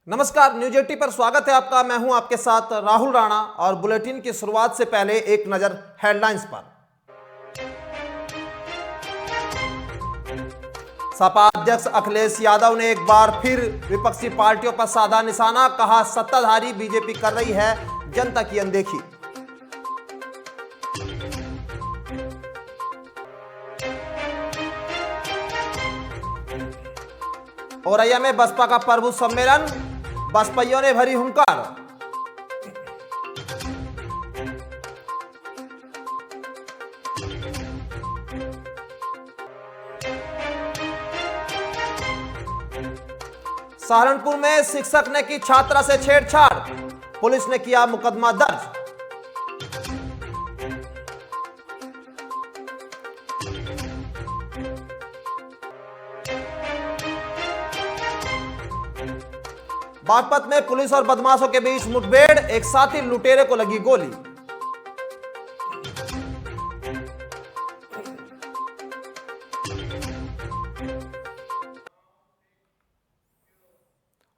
नमस्कार, न्यूज 80 पर स्वागत है आपका। मैं हूं आपके साथ राहुल राणा और बुलेटिन की शुरुआत से पहले एक नजर हेडलाइंस पर। सपा अध्यक्ष अखिलेश यादव ने एक बार फिर विपक्षी पार्टियों पर साधा निशाना, कहा सत्ताधारी बीजेपी कर रही है जनता की अनदेखी। औरैया में बसपा का प्रबुद्ध सम्मेलन, बसपइयों ने भरी हुंकार। सहारनपुर में शिक्षक ने की छात्रा से छेड़छाड़, पुलिस ने किया मुकदमा दर्ज। बागपत में पुलिस और बदमाशों के बीच मुठभेड़, एक साथी लुटेरे को लगी गोली।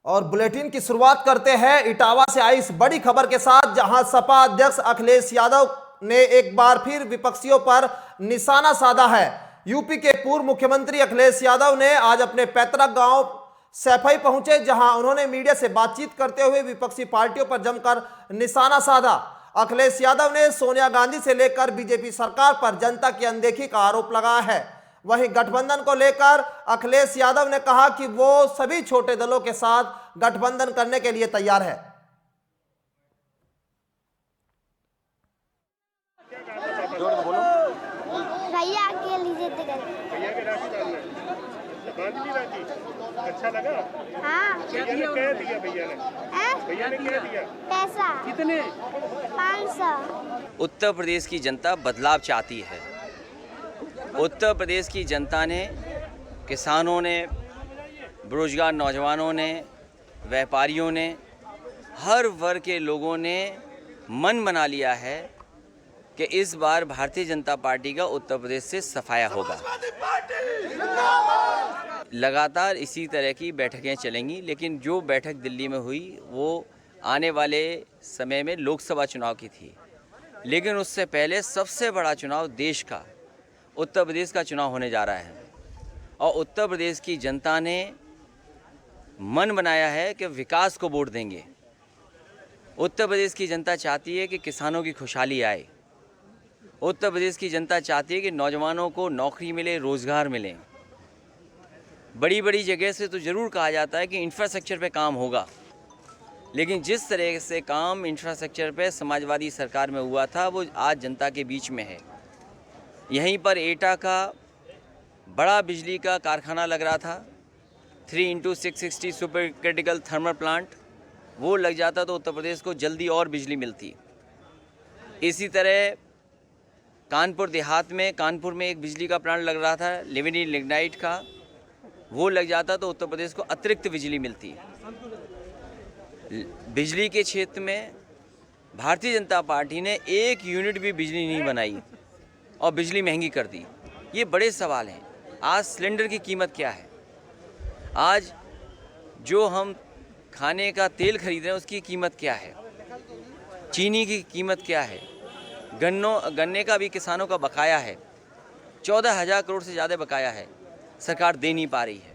और बुलेटिन की शुरुआत करते हैं इटावा से आई इस बड़ी खबर के साथ, जहां सपा अध्यक्ष अखिलेश यादव ने एक बार फिर विपक्षियों पर निशाना साधा है। यूपी के पूर्व मुख्यमंत्री अखिलेश यादव ने आज अपने पैतृक गांव सैफई पहुंचे, जहां उन्होंने मीडिया से बातचीत करते हुए विपक्षी पार्टियों पर जमकर निशाना साधा। अखिलेश यादव ने सोनिया गांधी से लेकर बीजेपी सरकार पर जनता की अनदेखी का आरोप लगाया है। वहीं गठबंधन को लेकर अखिलेश यादव ने कहा कि वो सभी छोटे दलों के साथ गठबंधन करने के लिए तैयार है। भैया के लीजिए भैया के राशि डालना है। बांध ली राशि, अच्छा लगा। हाँ, भैया ने क्या दिया? भैया ने क्या दिया? पैसा कितने? 500। उत्तर प्रदेश की जनता बदलाव चाहती है। उत्तर प्रदेश की जनता ने, किसानों ने, बेरोजगार नौजवानों ने, व्यापारियों ने, हर वर्ग के लोगों ने मन बना लिया है कि इस बार भारतीय जनता पार्टी का उत्तर प्रदेश से सफाया होगा। लगातार इसी तरह की बैठकें चलेंगी, लेकिन जो बैठक दिल्ली में हुई वो आने वाले समय में लोकसभा चुनाव की थी, लेकिन उससे पहले सबसे बड़ा चुनाव देश का उत्तर प्रदेश का चुनाव होने जा रहा है। और उत्तर प्रदेश की जनता ने मन बनाया है कि विकास को वोट देंगे। उत्तर प्रदेश की जनता चाहती है कि किसानों की खुशहाली आए। उत्तर प्रदेश की जनता चाहती है कि नौजवानों को नौकरी मिले, रोज़गार मिले। बड़ी बड़ी जगह से तो ज़रूर कहा जाता है कि इंफ्रास्ट्रक्चर पे काम होगा, लेकिन जिस तरह से काम इंफ्रास्ट्रक्चर पे समाजवादी सरकार में हुआ था वो आज जनता के बीच में है। यहीं पर एटा का बड़ा बिजली का कारखाना लग रहा था, 3x660 super critical thermal plant, वो लग जाता तो उत्तर प्रदेश को जल्दी और बिजली मिलती। इसी तरह कानपुर देहात में, कानपुर में एक बिजली का प्लांट लग रहा था लिविनी लिग्नाइट का, वो लग जाता तो उत्तर प्रदेश को अतिरिक्त बिजली मिलती। बिजली के क्षेत्र में भारतीय जनता पार्टी ने एक यूनिट भी बिजली नहीं बनाई और बिजली महंगी कर दी। ये बड़े सवाल हैं। आज सिलेंडर की कीमत क्या है? आज जो हम खाने का तेल खरीद रहे हैं उसकी कीमत क्या है? चीनी की कीमत क्या है? गन्ने का भी किसानों का बकाया है, 14,000 करोड़ से ज़्यादा बकाया है, सरकार दे नहीं पा रही है।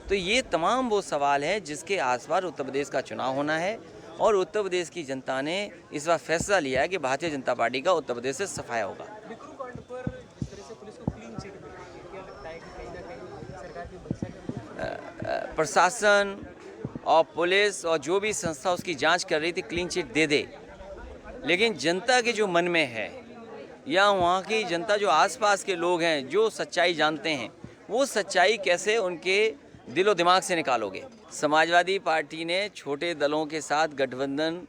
तो ये तमाम वो सवाल हैं जिसके आसपास उत्तर प्रदेश का चुनाव होना है, और उत्तर प्रदेश की जनता ने इस बार फैसला लिया है कि भारतीय जनता पार्टी का उत्तर प्रदेश से सफाया होगा। प्रशासन और पुलिस और जो भी संस्था उसकी जांच कर रही थी क्लीन चिट दे दे, लेकिन जनता के जो मन में है या वहाँ की जनता जो आसपास के लोग हैं जो सच्चाई जानते हैं, वो सच्चाई कैसे उनके दिलो दिमाग से निकालोगे? समाजवादी पार्टी ने छोटे दलों के साथ गठबंधन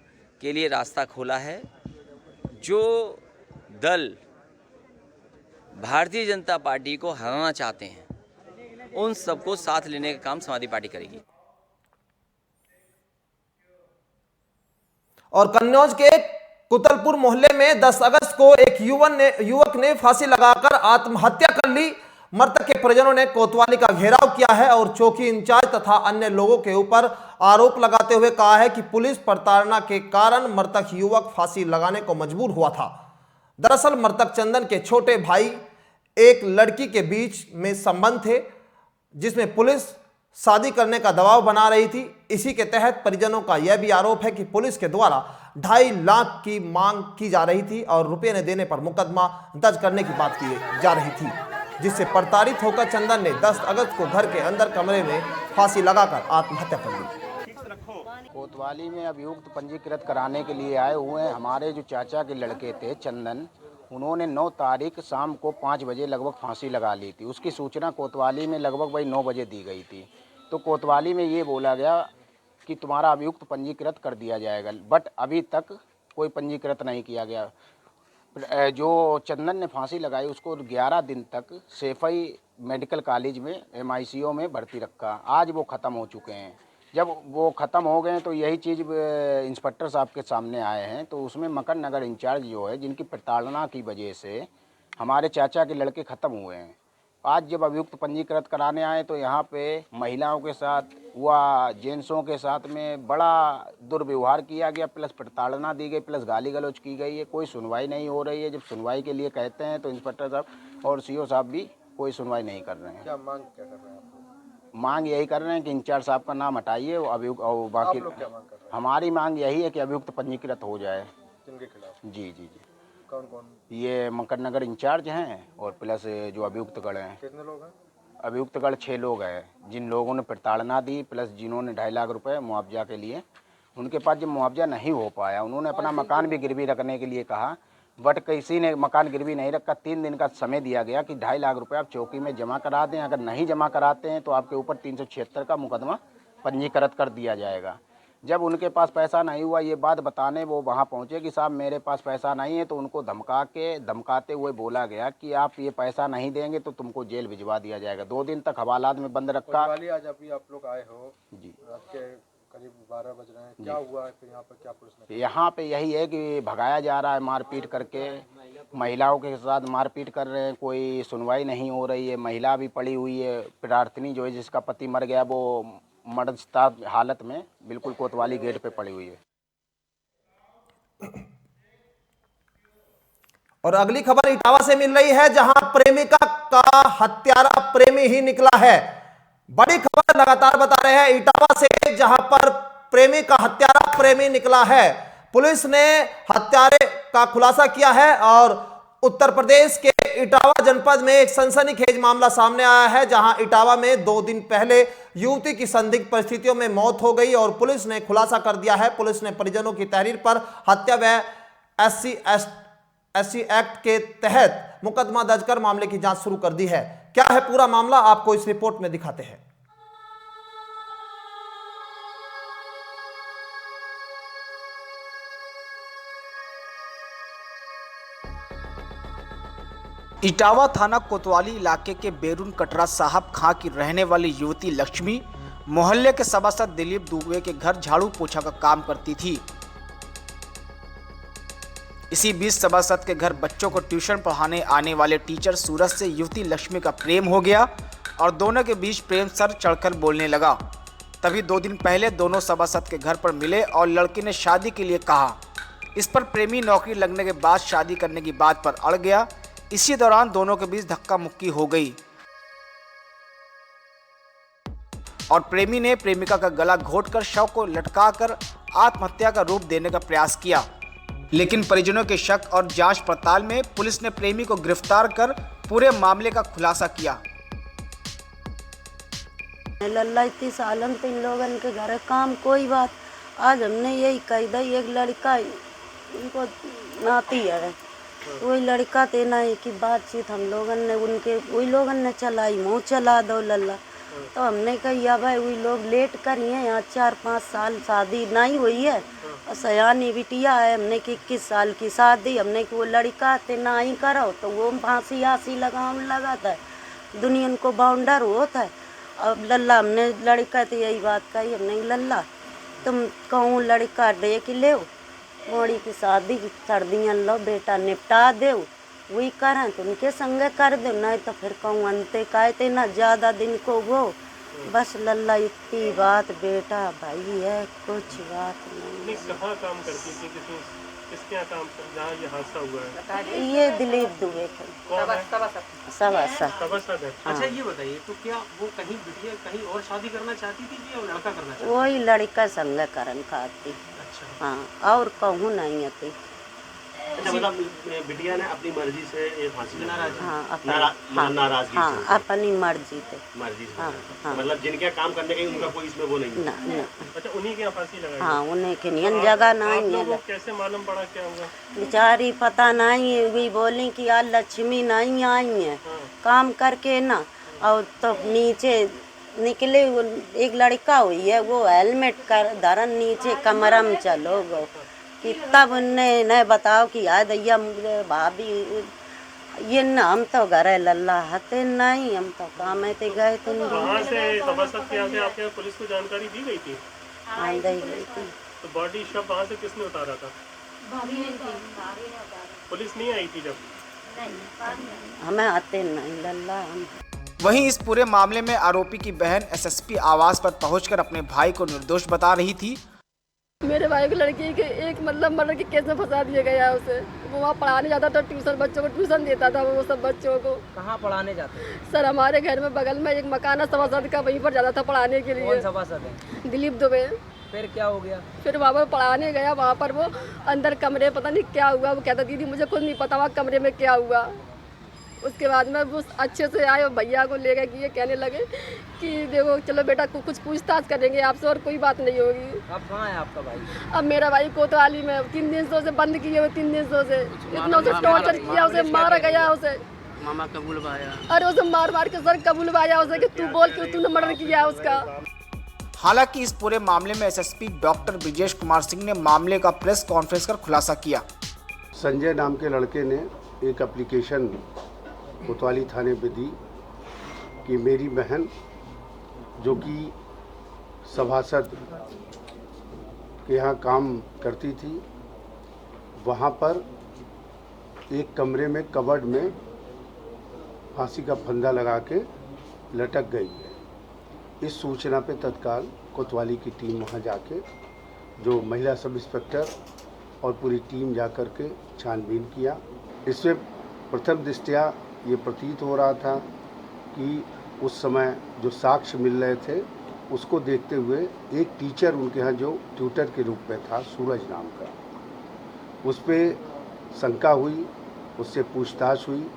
के लिए रास्ता खोला है। जो दल भारतीय जनता पार्टी को हराना चाहते हैं उन सबको साथ लेने का काम समाजवादी पार्टी करेगी। और कन्नौज के कुतलपुर मोहल्ले में 10 अगस्त को एक युवक ने फांसी लगाकर आत्महत्या कर ली। मृतक के परिजनों ने कोतवाली का घेराव किया है और चौकी इंचार्ज तथा अन्य लोगों के ऊपर आरोप लगाते हुए कहा है कि पुलिस प्रताड़ना के कारण मृतक युवक फांसी लगाने को मजबूर हुआ था। दरअसल मृतक चंदन के छोटे भाई एक लड़की के बीच में संबंध थे, जिसमें पुलिस शादी करने का दबाव बना रही थी। इसी के तहत परिजनों का यह भी आरोप है कि पुलिस के द्वारा 2.5 लाख की मांग की जा रही थी और रुपये न देने पर मुकदमा दर्ज करने की बात की जा रही थी, जिससे प्रताड़ित होकर चंदन ने 10 अगस्त को घर के अंदर कमरे में फांसी लगाकर आत्महत्या कर ली। कोतवाली में अभियुक्त पंजीकृत कराने के लिए आए हुए हैं हमारे जो चाचा के लड़के थे चंदन, उन्होंने 9 तारीख शाम को 5 बजे लगभग फांसी लगा ली थी। उसकी सूचना कोतवाली में लगभग वही 9 बजे दी गई थी। तो कोतवाली में ये बोला गया कि तुम्हारा अभियुक्त पंजीकृत कर दिया जाएगा, बट अभी तक कोई पंजीकृत नहीं किया गया। जो चंदन ने फांसी लगाई उसको 11 दिन तक सैफई मेडिकल कॉलेज में MICO में भर्ती रखा। आज वो ख़त्म हो चुके हैं। जब वो ख़त्म हो गए तो यही चीज़ इंस्पेक्टर साहब के सामने आए हैं। तो उसमें मकर नगर इंचार्ज जो है, जिनकी प्रताड़ना की वजह से हमारे चाचा के लड़के ख़त्म हुए हैं, आज जब अभियुक्त पंजीकृत कराने आए तो यहाँ पे महिलाओं के साथ व जेंट्सों के साथ में बड़ा दुर्व्यवहार किया गया, प्लस प्रताड़ना दी गई, प्लस गाली गलौज की गई है। कोई सुनवाई नहीं हो रही है। जब सुनवाई के लिए कहते हैं तो इंस्पेक्टर साहब और CO साहब भी कोई सुनवाई नहीं कर रहे हैं। क्या मांग क्या कर रहे हैं आप लोग? मांग यही कर रहे हैं कि इंचार्ज साहब का नाम हटाइए और अभियुक्त और बाकी आप लोग क्या मांग कर रहे हैं? हमारी मांग यही है कि अभियुक्त पंजीकृत हो जाए। किनके खिलाफ? जी जी जी। कौन कौन? ये मकर नगर इंचार्ज हैं और प्लस जो अभियुक्तगढ़ हैं। कितने लोग हैं? अभियुक्तगढ़ 6 लोग हैं जिन लोगों ने प्रताड़ना दी, प्लस जिन्होंने 2.5 लाख रुपए मुआवजा के लिए। उनके पास जब मुआवजा नहीं हो पाया, उन्होंने अपना मकान भी गिरवी रखने के लिए कहा, बट किसी ने मकान गिरवी नहीं रखा। 3 दिन का समय दिया गया कि 2.5 लाख रुपए आप चौकी में जमा करा दें। अगर नहीं जमा कराते हैं तो आपके ऊपर 376 का मुकदमा पंजीकृत कर दिया जाएगा। जब उनके पास पैसा नहीं हुआ, ये बात बताने वो वहाँ पहुँचे कि साहब मेरे पास पैसा नहीं है, तो उनको धमकाते हुए बोला गया कि आप ये पैसा नहीं देंगे तो तुमको जेल भिजवा दिया जाएगा। 2 दिन तक हवालात में बंद रखा। आज अभी आप लोग आए हो जी, रात के करीब 12 बज रहे हैं, क्या हुआ है फिर यहाँ पर? क्या पुलिस ने? यहाँ पे यही है कि भगाया जा रहा है मारपीट करके, महिलाओं के साथ मारपीट कर रहे हैं, कोई सुनवाई नहीं हो रही है। महिला भी पड़ी हुई है, प्रार्थनी जो है जिसका पति मर गया, वो मर्दता हालत में बिल्कुल कोतवाली गेट पे पड़ी हुई है। और अगली खबर इटावा से मिल रही है, जहां प्रेमिका का हत्यारा प्रेमी ही निकला है। बड़ी खबर लगातार बता रहे हैं इटावा से, जहां पर प्रेमी का हत्यारा प्रेमी निकला है। पुलिस ने हत्यारे का खुलासा किया है और उत्तर प्रदेश के इटावा जनपद में एक सनसनीखेज मामला सामने आया है, जहां इटावा में 2 दिन पहले युवती की संदिग्ध परिस्थितियों में मौत हो गई और पुलिस ने खुलासा कर दिया है। पुलिस ने परिजनों की तहरीर पर हत्या व SC एक्ट के तहत मुकदमा दर्ज कर मामले की जांच शुरू कर दी है। क्या है पूरा मामला, आपको इस रिपोर्ट में दिखाते हैं। इटावा थाना कोतवाली इलाके के बेरून कटरा साहब खां की रहने वाली युवती लक्ष्मी मोहल्ले के सभासद दिलीप दुबे के घर झाड़ू पोछा का काम करती थी। इसी बीच सभासद के घर बच्चों को ट्यूशन पढ़ाने आने वाले टीचर सूरज से युवती लक्ष्मी का प्रेम हो गया और दोनों के बीच प्रेम सर चढ़कर बोलने लगा। तभी 2 दिन पहले दोनों सभासद के घर पर मिले और लड़की ने शादी के लिए कहा। इस पर प्रेमी नौकरी लगने के बाद शादी करने की बात पर अड़ गया। इसी दौरान दोनों के बीच धक्का मुक्की हो गई और प्रेमी ने प्रेमिका का गला घोंटकर शव को लटकाकर आत्महत्या का रूप देने का प्रयास किया। लेकिन परिजनों के शक और जांच पड़ताल में पुलिस ने प्रेमी को गिरफ्तार कर पूरे मामले का खुलासा किया। लल्ला इतनी सालन तो इन लोगों के घर काम कोई बात, आज हमने यही कही दी। एक लड़का इनको नाती है, वही लड़का तेना है कि बातचीत हम लोगों ने उनके वही लोगों ने चलाई, मुँह चला दो लल्ला। तो हमने कहा भाई वही लोग लेट कर हैं, यहाँ 4-5 साल शादी नहीं हुई है और सयानी बिटिया है। हमने कि 21 साल की शादी, हमने कि वो लड़का तेना ही करो तो वो फांसी आसी लगा था, दुनिया को बाउंडर होता है। अब लल्ला हमने लड़का तो यही बात कही, हमने लल्ला तुम कहूँ लड़का देख ले, मोड़ी की शादी की सर्दियाँ लो बेटा निपटा दे, वही करें तो उनके संगे कर दो, नहीं तो फिर कहूँ अंते कहते ना ज़्यादा दिन को वो बस लल्ला इतनी बात बेटा भाई है, कुछ बात नहीं। कहाँ काम करती थी, किसके यहाँ काम कर जहाँ ये हादसा हुआ है? ये दिलीप दुबे सभासद है। अच्छा ये बताइए, तो क्या वो कहीं बिटिया कहीं और शादी करना चाहती थी कि और लड़का करना चाहती? वही लड़का संग करन खाती। अच्छा हाँ और कहूँ नहीं आती। अच्छा, मतलब बिटिया ने अपनी मर्जी से ये फांसी नाराज हाँ नाराजगी हाँ अपनी मर्जी से। मर्जी से हाँ हाँ मतलब जिनके काम करने के उनका कोई इसमें वो नहीं ना ना अच्छा, उन्हीं के यहाँ फांसी लगाई? हाँ उन्हें के नियन जगह नहीं आप लोगों है। को कैसे मालूम पड़ा क्या हुआ? बेचारी पता नहीं है, वही बोली कि यार लक्ष्मी नहीं आई है काम करके ना, और तो नीचे निकले एक लड़का हुई है वो हेलमेट कर धरन नीचे कमरा में चलो गो कि तब उनने नहीं बताओ कि यार दैया भाभी ये न हम तो घर लल्ला हते नहीं, हम तो काम थे गए थे। कहाँ से सभासद के यहाँ से आपके यहाँ पुलिस को जानकारी दी गई थी? हाँ दी गई थी। तो बॉडी शव वहाँ से किसने उतारा था? पुलिस नहीं आई थी जब? हमें आते नहीं लल्ला हम। वहीं इस पूरे मामले में आरोपी की बहन एसएसपी आवास पर पहुंचकर अपने भाई को निर्दोष बता रही थी। मेरे भाई को लड़की के एक मतलब मर्डर के केस में फंसा दिया गया उसे। वो वहाँ पढ़ाने जाता था, ट्यूशन बच्चों को ट्यूशन देता था वो सब बच्चों को। कहाँ पढ़ाने जाते? सर हमारे घर में बगल में एक मकान है सभासद का, वहीं पर जाता था पढ़ाने के लिए। कौन सभासद है? दिलीप दुबे। फिर क्या हो गया? फिर वहाँ पर पढ़ाने गया, वहाँ पर वो अंदर कमरे पता नहीं क्या हुआ, वो कहता दीदी मुझे खुद नहीं पता वहाँ कमरे में क्या हुआ। उसके बाद में वो अच्छे से आए और भैया को ले गए कि ये कहने लगे कि देखो चलो बेटा कुछ पूछताछ करेंगे आपसे और कोई बात नहीं होगी। अब कहाँ है आपका भाई? अब मेरा भाई कोतवाली में 3 दिन से बंद किए हुए, 3 दिन से इतना उसे टॉर्चर किया, उसे मारा गया उसे। मामा कबूल भाया? अरे उसे मार मार के सर कबूल भाया उसे कि तू बोल के तूने मर्डर किया उसका। हालांकि इस पूरे मामले में एसएसपी डॉक्टर ब्रिजेश कुमार सिंह ने मामले का प्रेस कॉन्फ्रेंस कर खुलासा किया। संजय नाम के लड़के ने एक एप्लीकेशन कोतवाली थाने पे दी कि मेरी बहन जो कि सभासद के यहाँ काम करती थी, वहाँ पर एक कमरे में कबर्ड में फांसी का फंदा लगा के लटक गई है। इस सूचना पे तत्काल कोतवाली की टीम वहाँ जाके, जो महिला सब इंस्पेक्टर और पूरी टीम जा कर के छानबीन किया। इसमें प्रथम दृष्टया ये प्रतीत हो रहा था कि उस समय जो साक्ष्य मिल रहे थे उसको देखते हुए एक टीचर उनके यहाँ जो ट्यूटर के रूप में था सूरज नाम का, उस पर शंका हुई, उससे पूछताछ हुई।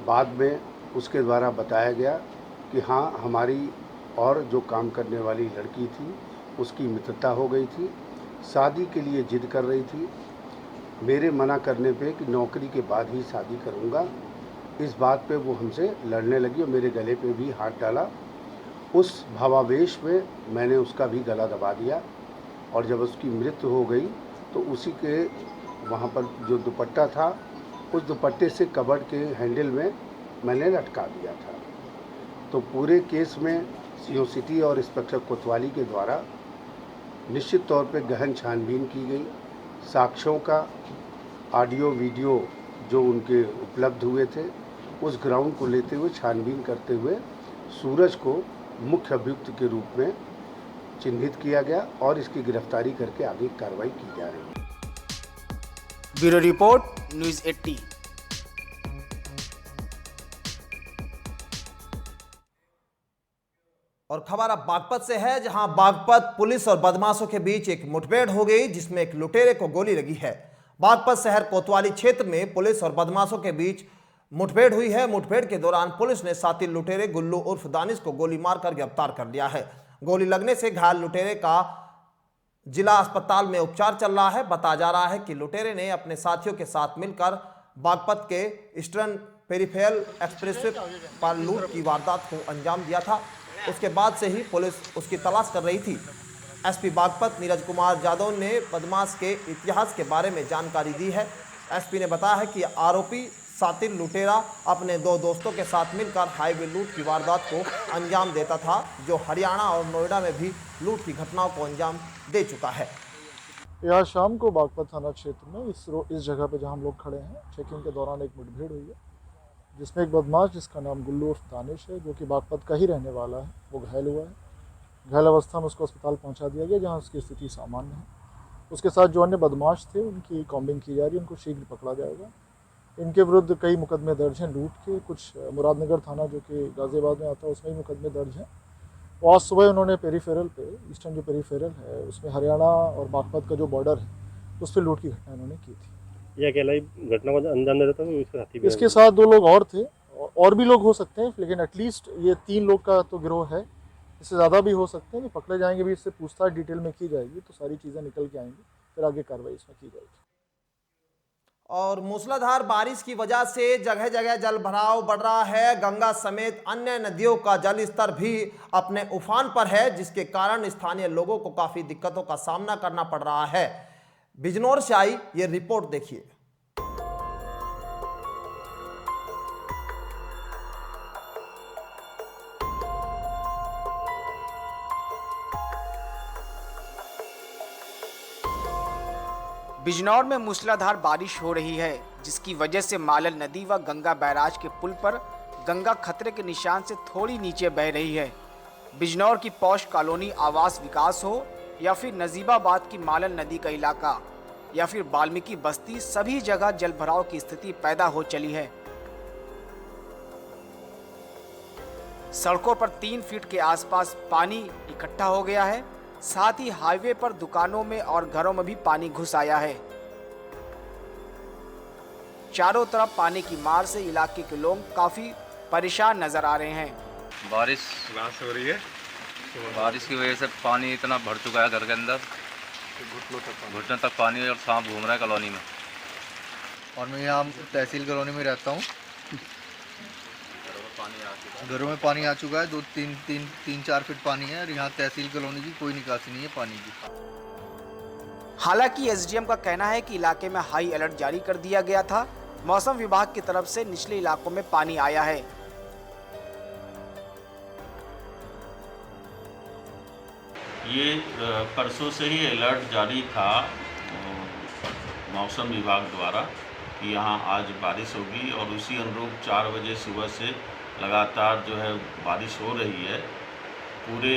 बाद में उसके द्वारा बताया गया कि हाँ हमारी और जो काम करने वाली लड़की थी उसकी मित्रता हो गई थी, शादी के लिए जिद कर रही थी। मेरे मना करने पे कि नौकरी के बाद ही शादी करूँगा, इस बात पे वो हमसे लड़ने लगी और मेरे गले पे भी हाथ डाला। उस भावावेश में मैंने उसका भी गला दबा दिया और जब उसकी मृत्यु हो गई तो उसी के वहाँ पर जो दुपट्टा था उस दुपट्टे से कबर्ड के हैंडल में मैंने लटका दिया था। तो पूरे केस में सीओ सिटी और इंस्पेक्टर कोतवाली के द्वारा निश्चित तौर पे गहन छानबीन की गई। साक्ष्यों का ऑडियो वीडियो जो उनके उपलब्ध हुए थे उस ग्राउंड को लेते हुए छानबीन करते हुए सूरज को मुख्य अभियुक्त के रूप में चिन्हित किया गया और इसकी गिरफ्तारी करके आगे कार्रवाई की जा रही है। Bureau report, news 80। और खबर अब बागपत से है, जहां बागपत पुलिस और बदमाशों के बीच एक मुठभेड़ हो गई जिसमें एक लुटेरे को गोली लगी है। बागपत शहर कोतवाली क्षेत्र में पुलिस और बदमाशों के बीच मुठभेड़ हुई है। मुठभेड़ के दौरान पुलिस ने साथी लुटेरे गुल्लू उर्फ दानिश को गोली मारकर गिरफ्तार कर लिया है। गोली लगने से घायल लुटेरे का जिला अस्पताल में उपचार चल रहा है। बताया जा रहा है कि लुटेरे ने अपने साथियों के साथ मिलकर बागपत के ईस्टर्न पेरिफेरल एक्सप्रेसवे पर लूट की वारदात को अंजाम दिया था। उसके बाद से ही पुलिस उसकी तलाश कर रही थी। एसपी बागपत नीरज कुमार यादव ने बदमाश के इतिहास के बारे में जानकारी दी है। एसपी ने बताया है कि आरोपी सातिर लुटेरा अपने 2 दोस्तों के साथ मिलकर हाईवे लूट की वारदात को अंजाम देता था, जो हरियाणा और नोएडा में भी लूट की घटनाओं को अंजाम दे चुका है। ये आज शाम को बागपत थाना क्षेत्र में इस जगह पे जहाँ हम लोग खड़े हैं, चेकिंग के दौरान एक मुठभेड़ हुई है, जिसमें एक बदमाश जिसका नाम गुल्लू उर्फ दानिश है, जो कि बागपत का ही रहने वाला है, वो घायल हुआ है। घायल अवस्था में उसको अस्पताल पहुंचा दिया गया, जहां उसकी स्थिति सामान्य है। उसके साथ जो अन्य बदमाश थे उनकी कॉम्बिंग की जा रही है, उनको शीघ्र पकड़ा जाएगा। इनके विरुद्ध कई मुकदमे दर्ज हैं लूट के, कुछ मुरादनगर थाना जो कि गाज़ियाबाद में आता है उसमें ही मुकदमे दर्ज हैं। और आज सुबह उन्होंने पेरीफेरल पे, ईस्टर्न जो पेरीफेरल है उसमें हरियाणा और बागपत का जो बॉर्डर है उस पर लूट की घटना इन्होंने की थी। ये अकेला ही घटना को अंजाम दे रहा था, इसके साथी भी इसके साथ 2 लोग और थे, और भी लोग हो सकते हैं, लेकिन एटलीस्ट ये 3 लोग का तो गिरोह है। इससे ज़्यादा भी हो सकते हैं कि पकड़े जाएंगे भी, इससे पूछताछ डिटेल में की जाएगी तो सारी चीज़ें निकल के आएंगी, फिर आगे कार्रवाई इसमें की जाएगी। और मूसलाधार बारिश की वजह से जगह जगह जल भराव बढ़ रहा है। गंगा समेत अन्य नदियों का जल स्तर भी अपने उफान पर है, जिसके कारण स्थानीय लोगों को काफी दिक्कतों का सामना करना पड़ रहा है। बिजनौर से आई ये रिपोर्ट देखिए। बिजनौर में मूसलाधार बारिश हो रही है, जिसकी वजह से मालल नदी व गंगा बैराज के पुल पर गंगा खतरे के निशान से थोड़ी नीचे बह रही है। बिजनौर की पौष कॉलोनी आवास विकास हो या फिर नजीबाबाद की मालल नदी का इलाका या फिर वाल्मीकि बस्ती, सभी जगह जलभराव की स्थिति पैदा हो चली है। सड़कों पर 3 फीट के आसपास पानी इकट्ठा हो गया है। साथ ही हाईवे पर दुकानों में और घरों में भी पानी घुस आया है। चारों तरफ पानी की मार से इलाके के लोग काफी परेशान नजर आ रहे हैं। बारिश हो रही है, बारिश की वजह से पानी इतना भर चुका है घर के अंदर, घुटने तक पानी, और सांप घूम रहा है कॉलोनी में। और मैं यहाँ तहसील कॉलोनी में रहता हूँ। घरों में पानी आ चुका है, 2-3-4 फीट पानी है, और यहाँ तहसील कॉलोनी की कोई निकासी नहीं है पानी की। हालांकि एसडीएम का कहना है कि इलाके में हाई अलर्ट जारी कर दिया गया था। मौसम विभाग की तरफ से निचले इलाकों में पानी आया है। ये परसों से ही अलर्ट जारी था मौसम विभाग द्वारा कि यहाँ आज बारिश होगी, और उसी अनुरूप 4 बजे सुबह से लगातार जो है बारिश हो रही है। पूरे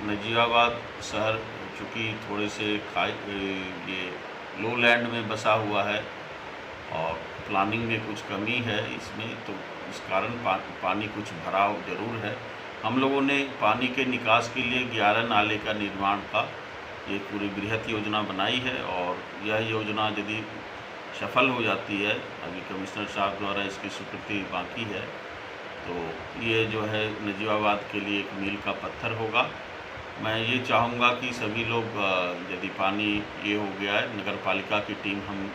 नजीबाबाद शहर चूँकि थोड़े से ये लो लैंड में बसा हुआ है और प्लानिंग में कुछ कमी है इसमें, तो इस कारण पानी कुछ भराव जरूर है। हम लोगों ने पानी के निकास के लिए 11 नाले का निर्माण का ये पूरी बृहत योजना बनाई है, और यह योजना यदि सफल हो जाती है, अभी कमिश्नर साहब द्वारा इसकी स्वीकृति बाकी है, तो ये जो है नजीबाबाद के लिए एक मील का पत्थर होगा। मैं ये चाहूँगा कि सभी लोग, यदि पानी ये हो गया है, नगर पालिका की टीम हम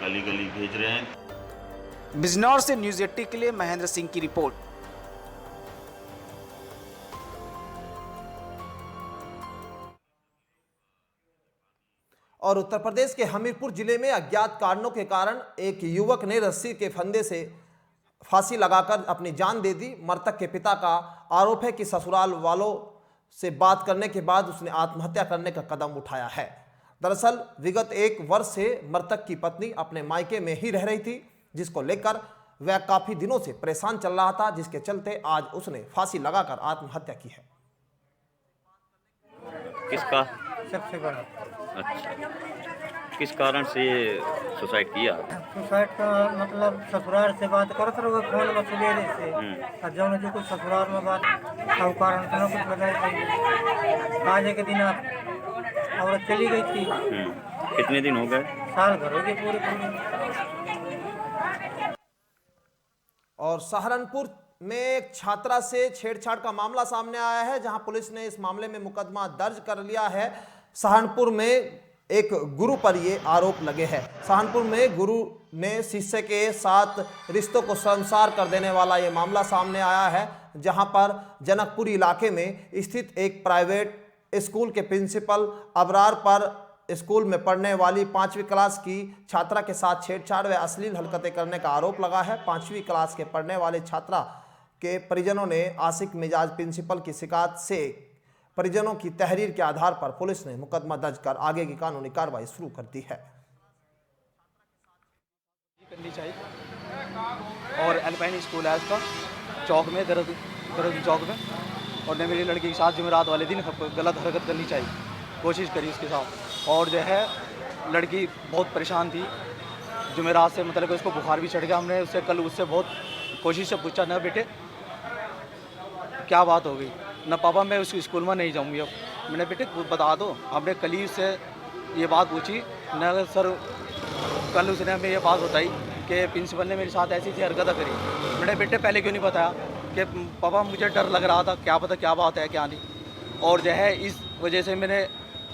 गली गली भेज रहे हैं। बिजनौर से न्यूज़ 80 के लिए महेंद्र सिंह की रिपोर्ट। और उत्तर प्रदेश के हमीरपुर जिले में अज्ञात कारणों के कारण एक युवक ने रस्सी के फंदे से फांसी लगाकर अपनी जान दे दी। मृतक के पिता का आरोप है कि ससुराल वालों से बात करने के बाद उसने आत्महत्या करने का कदम उठाया है। दरअसल विगत 1 वर्ष से मृतक की पत्नी अपने मायके में ही रह रही थी, जिसको लेकर वह काफी दिनों से परेशान चल रहा था, जिसके चलते आज उसने फांसी लगाकर आत्महत्या की है। किसका? सबसे बड़ा। अच्छा, किस कारण से ये सुसाइड किया? सुसाइड का मतलब ससुराल से बात करते रहो फोन में सवेरे से, और जब जो कुछ ससुराल में बात और कारण तो कुछ बताया। आज के दिन औरत चली गई थी। कितने दिन हो गए? साल भर हो गए पूरे। और सहारनपुर में एक छात्रा से छेड़छाड़ का मामला सामने आया है, जहां पुलिस ने इस मामले में मुकदमा दर्ज कर लिया है। सहारनपुर में एक गुरु पर ये आरोप लगे हैं। सहारनपुर में गुरु ने शिष्य के साथ रिश्तों को शर्मसार कर देने वाला ये मामला सामने आया है, जहां पर जनकपुर इलाके में स्थित एक प्राइवेट स्कूल के प्रिंसिपल अबरार पर स्कूल में पढ़ने वाली 5वीं क्लास की छात्रा के साथ छेड़छाड़ व अश्लील हरकतें करने का आरोप लगा है। 5वीं क्लास के पढ़ने वाले छात्रा के परिजनों ने आशिक मिजाज प्रिंसिपल की शिकायत से परिजनों की तहरीर के आधार पर पुलिस ने मुकदमा दर्ज कर आगे की कानूनी कार्रवाई शुरू कर दी है। करनी चाहिए और एल्पाइन स्कूल है उसका चौक में दरद चौक में, और ने मेरी लड़की के साथ जुमेरात वाले दिन गलत हरकत करनी चाहिए, कोशिश करी उसके साथ। और जो है लड़की बहुत परेशान थी जुमेरात से, मतलब उसको बुखार भी चढ़ गया। हमने उससे कल उससे बहुत कोशिश से पूछा, ना बेटे क्या बात हो गई, ना पापा मैं उस स्कूल में नहीं जाऊंगी। अब मैंने बेटे बता दो, हमने कल ही उससे ये बात पूछी ना सर, कल उसने हमें ये बात बताई कि प्रिंसिपल ने मेरे साथ ऐसी ऐसी हरकत करी। मैंने बेटे पहले क्यों नहीं बताया कि पापा मुझे डर लग रहा था, क्या पता क्या बात है क्या नहीं। और जो है इस वजह से मैंने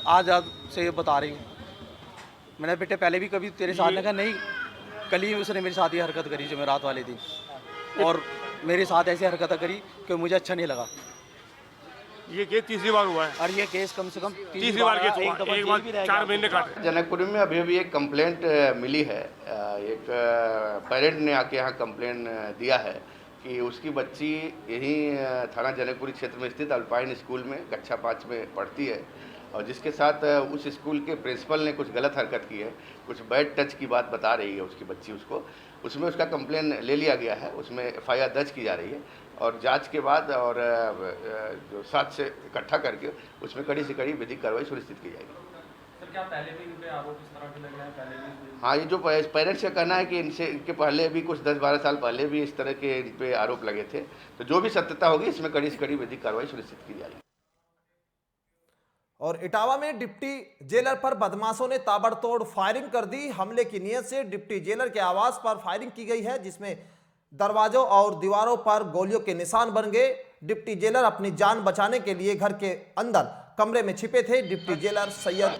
आज से बता रही हूँ। मैंने बेटे पहले भी कभी तेरे साथ ने कहा नहीं, कल ही उसने मेरे साथ ये हरकत करी जुमेरात वाले दिन, और मेरे साथ ऐसी हरकत करी कि मुझे अच्छा नहीं लगा। ये केस तीसरी बार हुआ है और ये केस कम से कम तीसरी बार केस हुआ, एक बार 4 महीने काटे। जनकपुरी में अभी भी एक कंप्लेंट मिली है, एक पेरेंट ने आके यहाँ कंप्लेंट दिया है कि उसकी बच्ची यहीं थाना जनकपुरी क्षेत्र में स्थित अल्पाइन स्कूल में कक्षा 5 में पढ़ती है, और जिसके साथ उस स्कूल के प्रिंसिपल ने कुछ गलत हरकत की है, कुछ बैड टच की बात बता रही है उसकी बच्ची उसको। उसमें उसका कंप्लेन ले लिया गया है, उसमें FIR दर्ज की जा रही है, और जांच के बाद और जो साक्ष्य इकट्ठा करके उसमें कड़ी से कड़ी विधिक कार्रवाई सुनिश्चित की जाएगी। सर क्या पहले भी इन पे आरोप इस तरह के लग रहे हैं? पहले भी? हाँ, ये जो पेरेंट्स का कहना है कि इनके पहले भी कुछ 10-12 साल पहले भी इस तरह के इन पे आरोप लगे थे, तो जो भी सत्यता होगी इसमें कड़ी से कड़ी विधिक कार्रवाई सुनिश्चित की जाएगी। और इटावा में डिप्टी जेलर पर बदमाशों ने ताबड़तोड़ फायरिंग कर दी। हमले की नीयत से डिप्टी जेलर के आवास पर फायरिंग की गई है, जिसमें दरवाजों और दीवारों पर गोलियों के निशान बन गए। डिप्टी जेलर अपनी जान बचाने के लिए घर के अंदर कमरे में छिपे थे। Deputy jailer Syed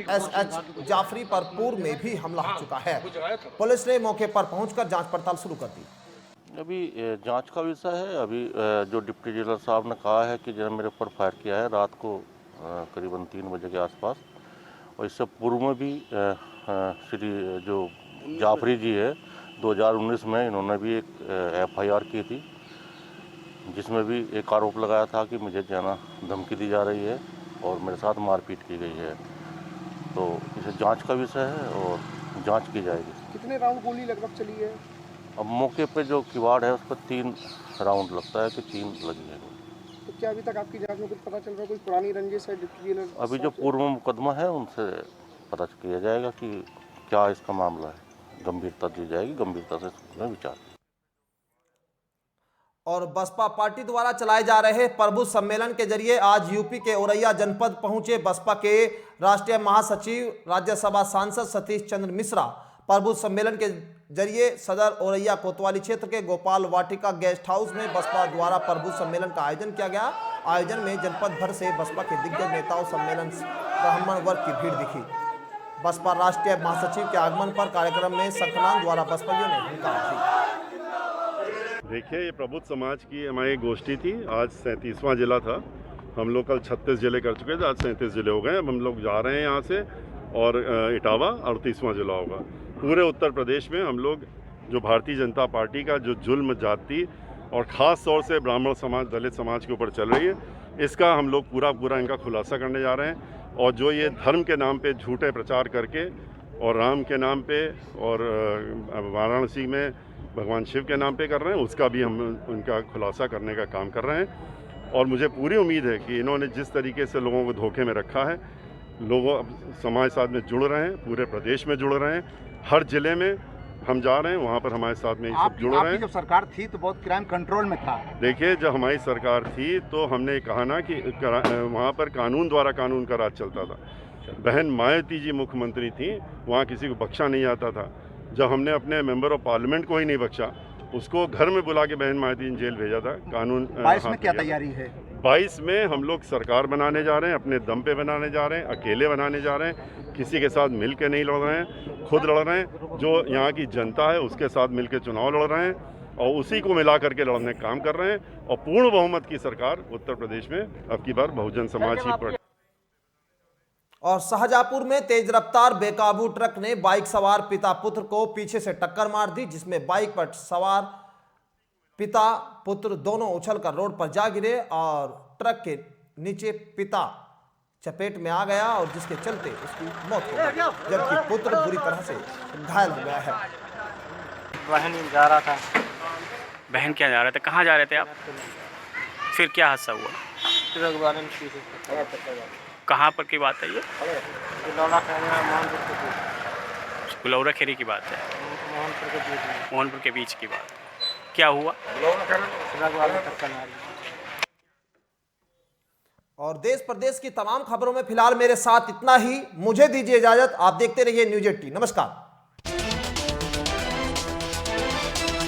SH Jafri पर पूर्व में भी हमला हो चुका है। पुलिस ने मौके पर पहुंचकर जांच पड़ताल शुरू कर दी। अभी जांच का विषय है। अभी जो डिप्टी जेलर साहब ने कहा है कि जब मेरे ऊपर फायर किया है रात को करीबन 3 बजे के आसपास, और इससे पूर्व में भी श्री जो जाफरी जी है 2019 में इन्होंने भी एक FIR की थी, जिसमें भी एक आरोप लगाया था कि मुझे जाना धमकी दी जा रही है और मेरे साथ मारपीट की गई है। तो इसे जांच का विषय है और जांच की जाएगी। कितने राउंड गोली लगभग चली है? अब मौके पे जो किवाड़ है उस पर 3 राउंड लगता है कि 3 लगी है। तो क्या अभी तक आपकी जांच में कुछ पता चल रहा है, कोई पुरानी रंजिश है डिप्टी जेलर? अभी जो पूर्व मुकदमा है उनसे पता किया जाएगा कि क्या इसका मामला है, गंभीरता दी जाएगी, गंभीरता से इसमें विचार। और बसपा पार्टी द्वारा चलाए जा रहे प्रबुद्ध सम्मेलन के जरिए आज यूपी के औरैया जनपद पहुंचे बसपा के राष्ट्रीय महासचिव राज्यसभा सांसद सतीश चंद्र मिश्रा। प्रबुद्ध सम्मेलन के जरिए सदर औरैया कोतवाली क्षेत्र के गोपाल वाटिका गेस्ट हाउस में बसपा द्वारा प्रबुद्ध सम्मेलन का आयोजन किया गया। आयोजन में जनपद भर से बसपा के दिग्गज नेताओं सम्मेलन ब्राह्मण वर्ग की भीड़ दिखी। बसपा राष्ट्रीय महासचिव के आगमन पर कार्यक्रम में संकलन द्वारा बसपाइयों ने हुंकार दी। देखिए, ये प्रबुद्ध समाज की हमारी गोष्ठी थी। आज 37वां जिला था। हम लोग कल 36 जिले कर चुके थे, आज 37 जिले हो गए। अब हम लोग जा रहे हैं यहाँ से, और इटावा 38वां जिला होगा। पूरे उत्तर प्रदेश में हम लोग जो भारतीय जनता पार्टी का जो जुल्म जाति और ख़ास तौर से ब्राह्मण समाज, दलित समाज के ऊपर चल रही है, इसका हम लोग पूरा इनका खुलासा करने जा रहे हैं। और जो ये धर्म के नाम पे झूठे प्रचार करके और राम के नाम पे और वाराणसी में भगवान शिव के नाम पे कर रहे हैं, उसका भी हम उनका खुलासा करने का काम कर रहे हैं। और मुझे पूरी उम्मीद है कि इन्होंने जिस तरीके से लोगों को धोखे में रखा है, लोगों समाज साथ में जुड़ रहे हैं, पूरे प्रदेश में जुड़ रहे हैं, हर जिले में हम जा रहे हैं, वहाँ पर हमारे साथ में सब जुड़ रहे हैं। जब सरकार थी तो बहुत क्राइम कंट्रोल में था। देखिए, जब हमारी सरकार थी तो हमने कहा ना कि वहाँ पर कानून द्वारा कानून का राज चलता था। बहन मायावती जी मुख्यमंत्री थी, वहाँ किसी को बख्शा नहीं आता था। जब हमने अपने मेंबर ऑफ पार्लियामेंट को ही नहीं बख्शा, उसको घर में बुला के बहन मायावती ने जेल भेजा था। कानून 22 में क्या तैयारी है? 22 में हम लोग सरकार बनाने जा रहे हैं, अपने दम पे बनाने जा रहे हैं, अकेले बनाने जा रहे हैं, किसी के साथ मिल के नहीं लड़ रहे हैं, खुद लड़ रहे हैं। जो यहाँ की जनता है उसके साथ मिल के चुनाव लड़ रहे हैं और उसी को मिला करके लड़ने का काम कर रहे हैं। और पूर्ण बहुमत की सरकार उत्तर प्रदेश में अब की बार बहुजन समाज ही। और शाहजहांपुर में तेज रफ्तार बेकाबू ट्रक ने बाइक सवार पिता पुत्र को पीछे से टक्कर मार दी, जिसमें बाइक पर सवार पिता पुत्र दोनों उछलकर रोड पर जा गिरे और ट्रक के नीचे पिता चपेट में आ गया और जिसके चलते उसकी मौत हो गई, जबकि पुत्र बुरी तरह से घायल हो गया है। बहन जा रहा था। बहन क्या जा रहे थे? कहाँ जा रहे थे आप? फिर क्या हादसा हुआ? कहाँ पर की बात है ये? गुलौरा खेरी की बात है। मोहनपुर के बीच की बात। क्या हुआ? और देश प्रदेश की तमाम खबरों में फिलहाल मेरे साथ इतना ही। मुझे दीजिए इजाजत। आप देखते रहिए न्यूज़ 18। नमस्कार।